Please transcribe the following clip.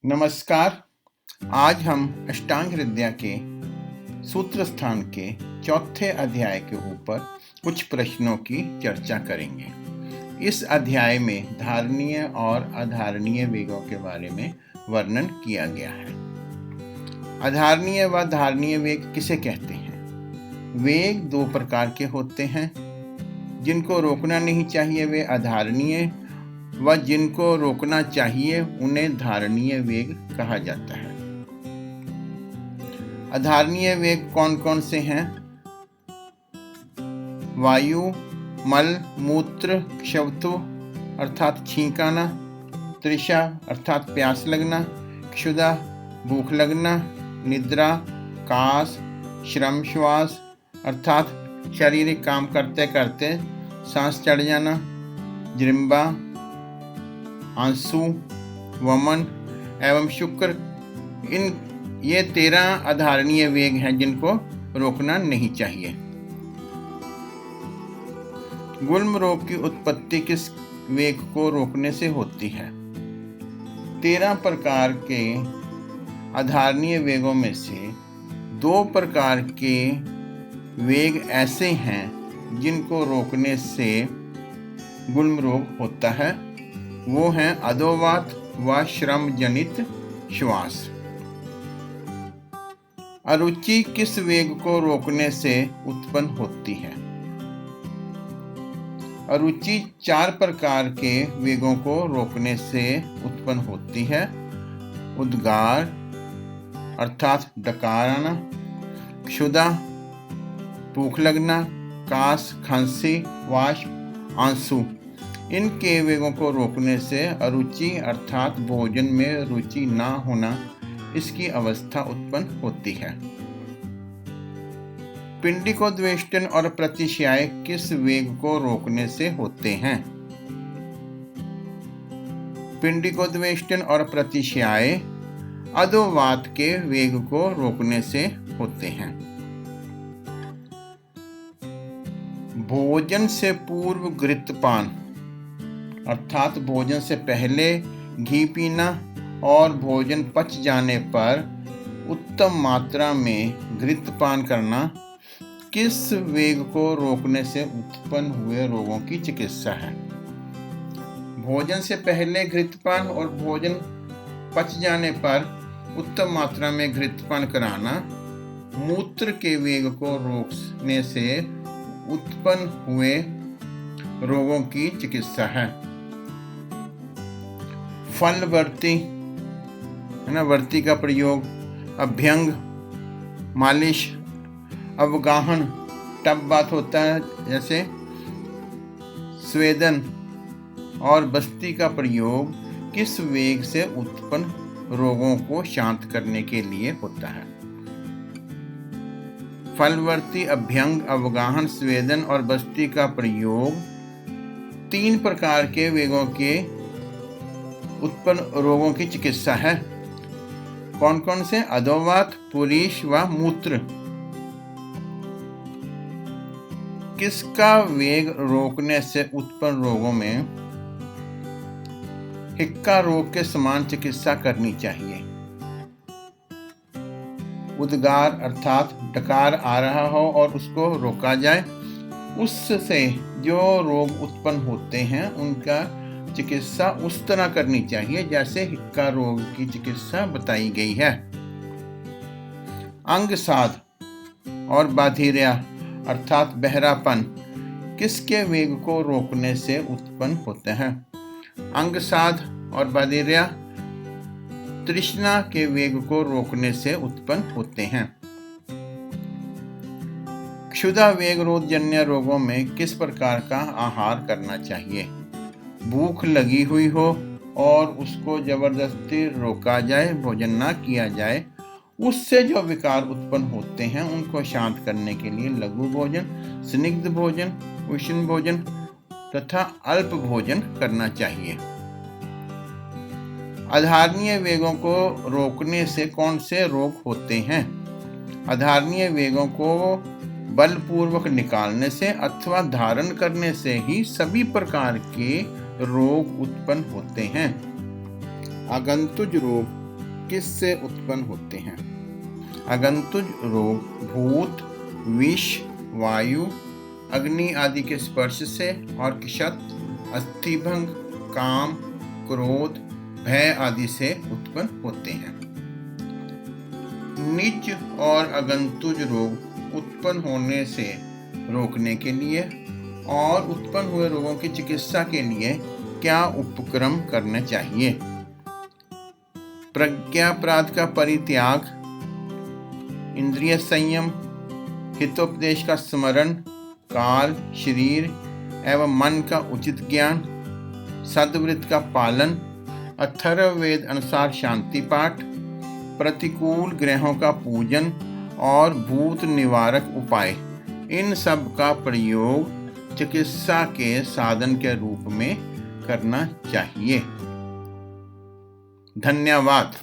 नमस्कार। आज हम अष्टांग हृदय के सूत्र स्थान के चौथे अध्याय के ऊपर कुछ प्रश्नों की चर्चा करेंगे। इस अध्याय में धारणीय और अधारणीय वेगों के बारे में वर्णन किया गया है। अधारणीय व धारणीय वेग किसे कहते हैं? वेग दो प्रकार के होते हैं। जिनको रोकना नहीं चाहिए वे अधारणीय व जिनको रोकना चाहिए उन्हें धारणीय वेग कहा जाता है। अधारणीय वेग कौन कौन से हैं? वायु, मल, मूत्र, क्षवतु अर्थात छींकाना, तृषा अर्थात प्यास लगना, क्षुधा भूख लगना, निद्रा, कास, श्रम श्वास अर्थात शारीरिक काम करते करते सांस चढ़ जाना, जृंभा, आंसू, वमन एवं शुक्र, ये 13 अधारणीय वेग हैं जिनको रोकना नहीं चाहिए। गुल्म रोग की उत्पत्ति किस वेग को रोकने से होती है? 13 प्रकार के अधारणीय वेगों में से 2 प्रकार के वेग ऐसे हैं जिनको रोकने से गुल्म रोग होता है। वो हैं अधोवात व श्रम जनित श्वास। अरुचि किस वेग को रोकने से उत्पन्न होती है? अरुचि 4 प्रकार के वेगों को रोकने से उत्पन्न होती है। उद्गार अर्थात डकार आना, क्षुधा भूख लगना, कास, खांसी, वाष्प, आंसू, इनके वेगों को रोकने से अरुचि अर्थात भोजन में रुचि ना होना, इसकी अवस्था उत्पन्न होती है। पिंडिकोद्वेष्टन और प्रतिशय किस वेग को रोकने से होते हैं? पिंडिकोद्वेष्टन और प्रतिशय अधोवात के वेग को रोकने से होते हैं। भोजन से पूर्व घृतपान अर्थात भोजन से पहले घी पीना और भोजन पच जाने पर उत्तम मात्रा में घृतपान करना किस वेग को रोकने से उत्पन्न हुए रोगों की चिकित्सा है? भोजन से पहले घृतपान और भोजन पच जाने पर उत्तम मात्रा में घृतपान कराना मूत्र के वेग को रोकने से उत्पन्न हुए रोगों की चिकित्सा है। फलवर्ती है ना, वर्ती का प्रयोग, अभ्यंग, मालिश, अवगाहन, टब बात होता है जैसे, स्वेदन और बस्ती का प्रयोग किस वेग से उत्पन्न रोगों को शांत करने के लिए होता है? फलवर्ती, अभ्यंग, अवगाहन, स्वेदन और बस्ती का प्रयोग 3 प्रकार के वेगों के उत्पन्न रोगों की चिकित्सा है। कौन कौन से? अधोवात, पुरीश व मूत्र। किसका वेग रोकने से उत्पन्न रोगों में हिक्का रोग के समान चिकित्सा करनी चाहिए? उद्गार अर्थात डकार आ रहा हो और उसको रोका जाए, उससे जो रोग उत्पन्न होते हैं उनका चिकित्सा उस तरह करनी चाहिए जैसे हिक्का रोग की चिकित्सा बताई गई है। अंगसाध और बाधिर्या अर्थात बहरापन किसके वेग को रोकने से उत्पन्न होते हैं? अंगसाध और बाधिर्या तृष्णा के वेग को रोकने से उत्पन्न होते हैं। क्षुधा वेग रोगजन्य रोगों में किस प्रकार का आहार करना चाहिए? भूख लगी हुई हो और उसको जबरदस्ती रोका जाए, भोजन ना किया जाए, उससे जो विकार उत्पन्न होते हैं उनको शांत करने के लिए लघु भोजन, स्निग्ध भोजन, उष्ण भोजन तथा अल्प भोजन करना चाहिए। अधारणीय वेगों को रोकने से कौन से रोग होते हैं? अधारणीय वेगों को बलपूर्वक निकालने से अथवा धारण करने से ही सभी प्रकार के रोग उत्पन्न होते हैं। आगंतुज रोग किससे उत्पन्न होते हैं? आगंतुक रोग भूत, विष, वायु, अग्नि आदि के स्पर्श से और क्षत, अस्थिभंग, काम, क्रोध, भय आदि से उत्पन्न होते हैं। निज और आगंतुक रोग उत्पन्न होने से रोकने के लिए और उत्पन्न हुए रोगों की चिकित्सा के लिए क्या उपक्रम करने चाहिए? प्रज्ञापराध का परित्याग, इंद्रिय संयम, हितोपदेश का स्मरण, काल, शरीर एवं मन का उचित ज्ञान, सद्वृत्त का पालन, अथर्ववेद अनुसार शांति पाठ, प्रतिकूल ग्रहों का पूजन और भूत निवारक उपाय, इन सब का प्रयोग चिकित्सा के साधन के रूप में करना चाहिए। धन्यवाद।